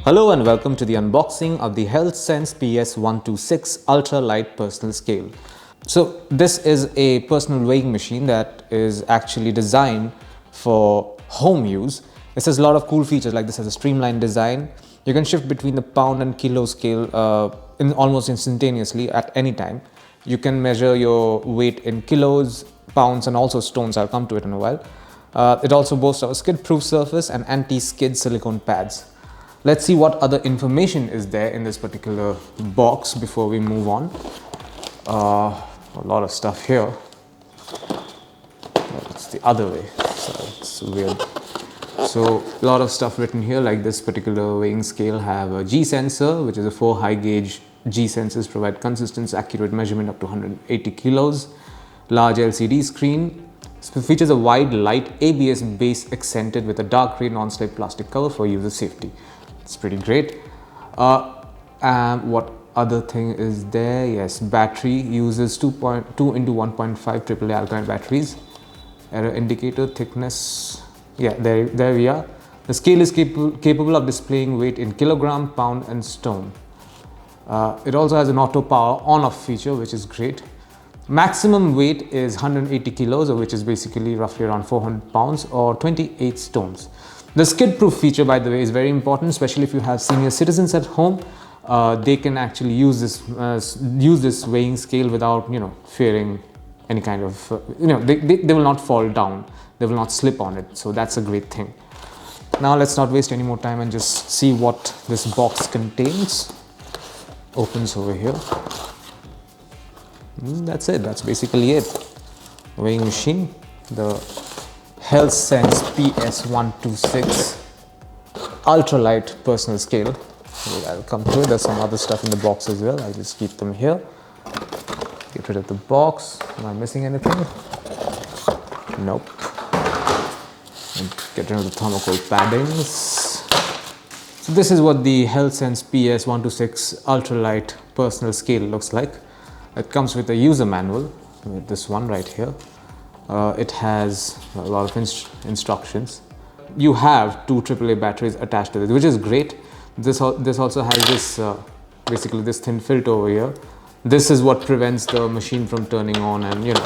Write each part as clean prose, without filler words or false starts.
Hello and welcome to the unboxing of the HealthSense PS126 Ultra-Lite Personal Scale. So this is a personal weighing machine that is actually designed for home use. This has a lot of cool features, like this has a streamlined design. You can shift between the pound and kilo scale almost instantaneously at any time. You can measure your weight in kilos, pounds and also stones. I'll come to it in a while. It also boasts of a skid-proof surface and anti-skid silicone pads. Let's see what other information is there in this particular box before we move on. A lot of stuff here. Oh, it's the other way, so it's weird. So a lot of stuff written here, like this particular weighing scale have a G sensor, which is a 4 high gauge G sensors provide consistent, accurate measurement up to 180 kilos. Large LCD screen. Features a wide light ABS base accented with a dark gray non-slip plastic cover for user safety. It's pretty great. And what other thing is there? Yes, battery uses 2.2 into 1.5 AAA alkaline batteries. Error indicator, thickness. Yeah, there we are. The scale is capable of displaying weight in kilogram, pound and stone. It also has an auto power on-off feature, which is great. Maximum weight is 180 kilos, which is basically roughly around 400 pounds or 28 stones. The skid-proof feature, by the way, is very important, especially if you have senior citizens at home. They can actually use this weighing scale without, fearing any kind of, they will not fall down. They will not slip on it. So that's a great thing. Now let's not waste any more time and just see what this box contains. Opens over here. That's it. That's basically it. Weighing machine. The HealthSense PS126 Ultra-Lite Personal Scale. I'll come to it. There's some other stuff in the box as well. I'll just keep them here. Get rid of the box. Am I missing anything? Nope. And get rid of the thermocol paddings. So this is what the HealthSense PS126 Ultra-Lite Personal Scale looks like. It comes with a user manual, with this one right here. It has a lot of instructions. You have two AAA batteries attached to this, which is great. This also has this, basically this thin filter over here. This is what prevents the machine from turning on, and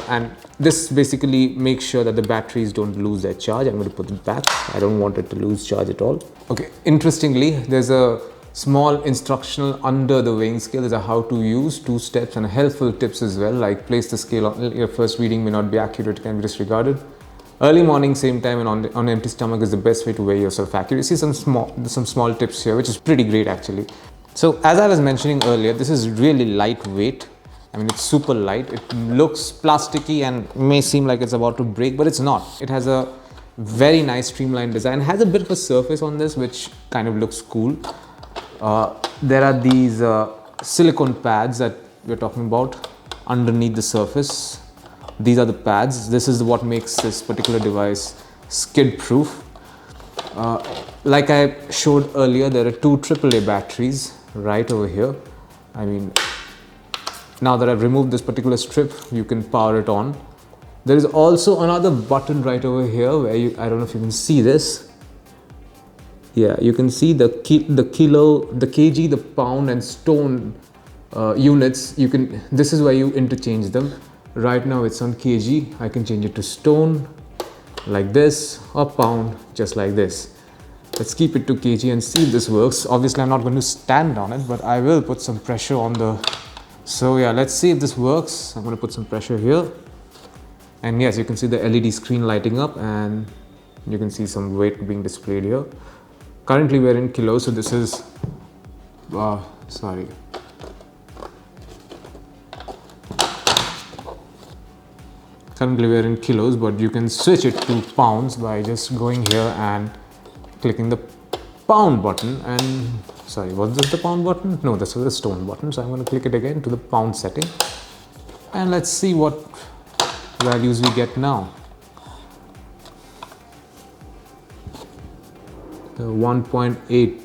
and this basically makes sure that the batteries don't lose their charge. I'm going to put it back. I don't want it to lose charge at all. Okay, interestingly, there's a small instructional under the weighing scale. There's a how to use, 2 steps and helpful tips as well, like place the scale on your first reading may not be accurate, can be disregarded. Early morning, same time, and on empty stomach is the best way to weigh yourself accurately. Some small tips here, which is pretty great actually. So as I was mentioning earlier, this is really lightweight. I mean, it's super light. It looks plasticky and may seem like it's about to break, but it's not. It has a very nice streamlined design. It has a bit of a surface on this, which kind of looks cool. There are these silicone pads that we're talking about underneath the surface. These are the pads. This is what makes this particular device skid proof. Like I showed earlier, there are 2 AAA batteries right over here. I mean, now that I've removed this particular strip, you can power it on. There is also another button right over here where I don't know if you can see this. Yeah, you can see the kilo, the kg, the pound and stone units. This is where you interchange them. Right now it's on kg. I can change it to stone like this, or pound just like this. Let's keep it to kg and see if this works. Obviously I'm not going to stand on it, but I will put some pressure on the... So yeah, let's see if this works. I'm going to put some pressure here. And yes, you can see the LED screen lighting up and you can see some weight being displayed here. Currently we're in kilos, so this is, sorry. Currently we're in kilos, but you can switch it to pounds by just going here and clicking the pound button. And sorry, was this the pound button? No, this was the stone button. So I'm going to click it again to the pound setting. And let's see what values we get now. The 1.8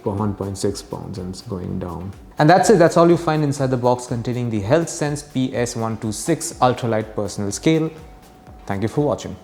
per 1.6 pounds, and it's going down. And that's it. That's all you find inside the box containing the HealthSense PS126 Ultra-Lite Personal Scale. Thank you for watching.